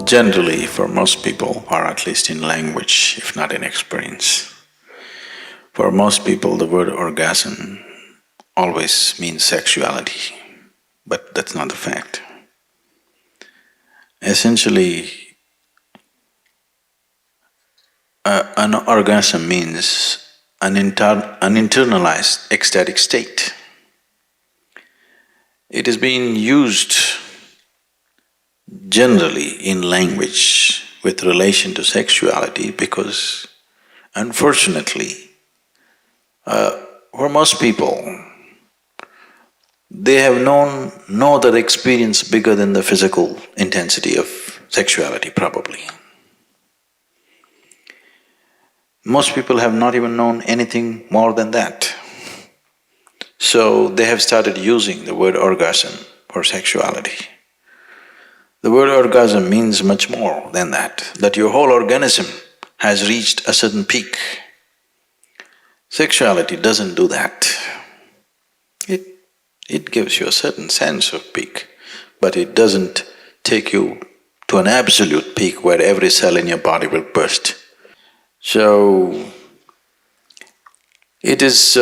Generally, for most people, or at least in language, if not in experience, for most people the word orgasm always means sexuality, but that's not the fact. Essentially, an orgasm means an internalized ecstatic state. It is being used generally in language with relation to sexuality because unfortunately, for most people, they have known no other experience bigger than the physical intensity of sexuality, probably. Most people have not even known anything more than that. So they have started using the word orgasm for sexuality. The word orgasm means much more than that your whole organism has reached a certain peak. Sexuality doesn't do that. It gives you a certain sense of peak, but it doesn't take you to an absolute peak where every cell in your body will burst. So, it is…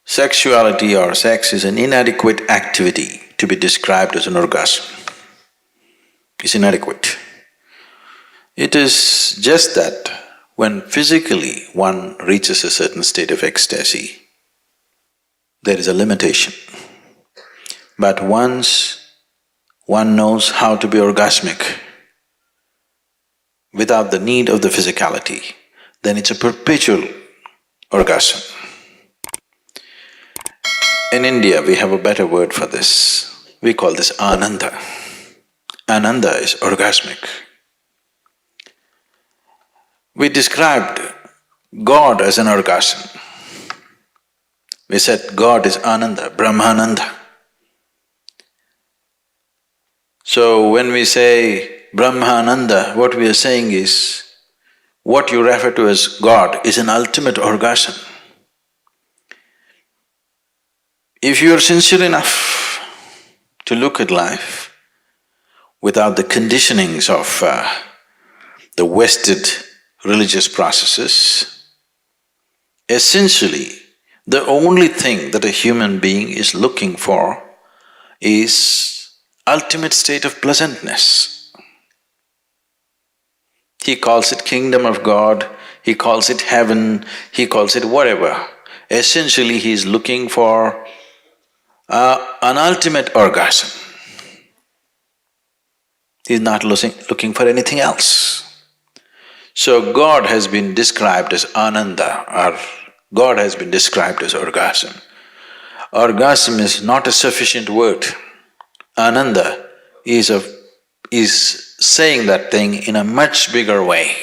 sexuality or sex is an inadequate activity to be described as an orgasm. It's inadequate. It is just that when physically one reaches a certain state of ecstasy, there is a limitation. But once one knows how to be orgasmic without the need of the physicality, then it's a perpetual orgasm. In India, we have a better word for this. We call this Ananda. Ananda is orgasmic. We described God as an orgasm. We said God is Ananda, Brahmananda. So when we say Brahmananda, what we are saying is, what you refer to as God is an ultimate orgasm. If you are sincere enough to look at life without the conditionings of the wasted religious processes, essentially the only thing that a human being is looking for is ultimate state of pleasantness. He calls it kingdom of God, he calls it heaven, he calls it whatever. Essentially he is looking for an ultimate orgasm. He's not looking for anything else. So God has been described as Ananda, or God has been described as orgasm. Orgasm is not a sufficient word. Ananda is saying that thing in a much bigger way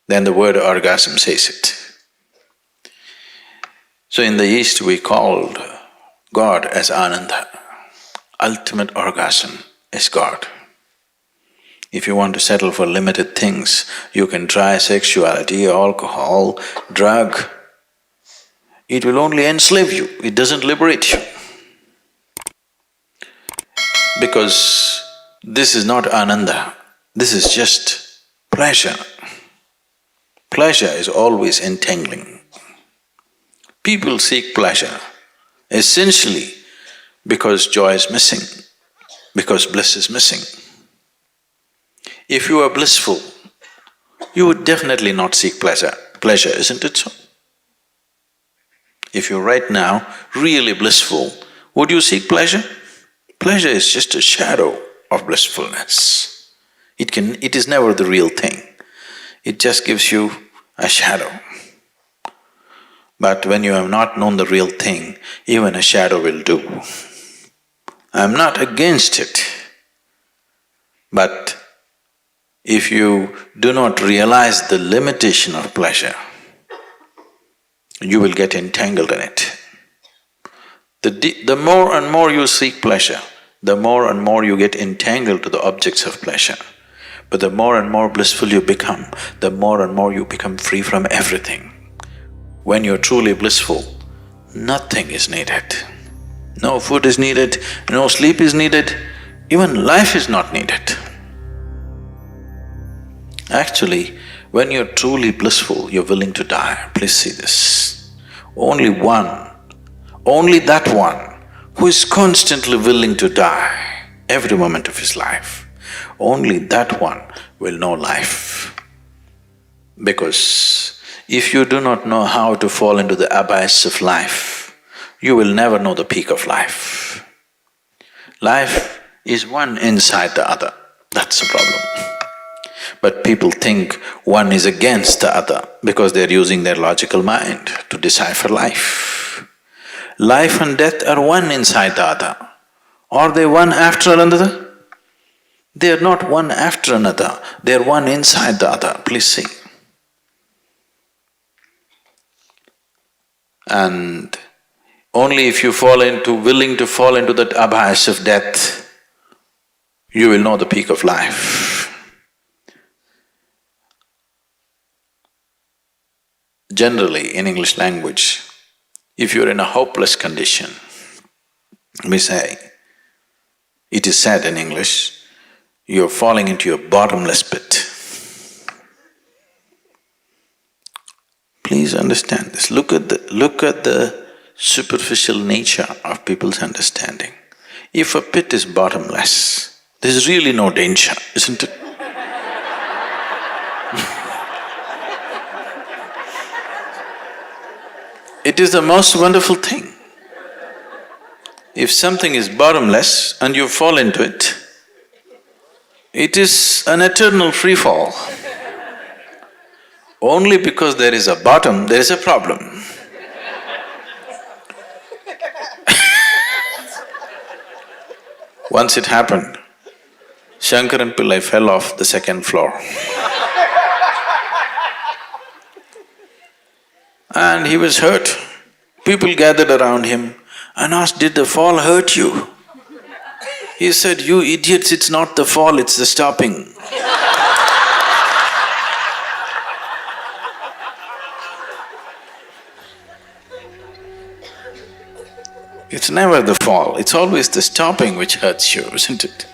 than the word orgasm says it. So in the East we called God as Ananda. Ultimate orgasm is God. If you want to settle for limited things, you can try sexuality, alcohol, drug. It will only enslave you, it doesn't liberate you. Because this is not Ananda, this is just pleasure. Pleasure is always entangling. People seek pleasure essentially because joy is missing, because bliss is missing. If you are blissful, you would definitely not seek pleasure, isn't it so? If you're right now really blissful, would you seek pleasure? Pleasure is just a shadow of blissfulness. It is never the real thing, it just gives you a shadow. But when you have not known the real thing, even a shadow will do. I'm not against it, but if you do not realize the limitation of pleasure, you will get entangled in it. The more and more you seek pleasure, the more and more you get entangled to the objects of pleasure. But the more and more blissful you become, the more and more you become free from everything. When you're truly blissful, nothing is needed. No food is needed, no sleep is needed. Even life is not needed. Actually, when you're truly blissful, you're willing to die. Please see this. Only that one who is constantly willing to die every moment of his life, only that one will know life. Because if you do not know how to fall into the abyss of life, you will never know the peak of life. Life is one inside the other, that's the problem. But people think one is against the other because they're using their logical mind to decipher life. Life and death are one inside the other. Are they one after another? They are not one after another, they are one inside the other, please see. And only if you willing to fall into that abyss of death, you will know the peak of life. Generally, in English language, if you're in a hopeless condition, we say, it is said in English, you're falling into a bottomless pit. Please understand this. Look at the superficial nature of people's understanding. If a pit is bottomless, there's really no danger, isn't it? It is the most wonderful thing. If something is bottomless and you fall into it, it is an eternal free fall. Only because there is a bottom, there is a problem. Once it happened, Shankaran Pillai fell off the second floor. And he was hurt. People gathered around him and asked, "Did the fall hurt you?" He said, "You idiots, it's not the fall, it's the stopping." It's never the fall, it's always the stopping which hurts you, isn't it?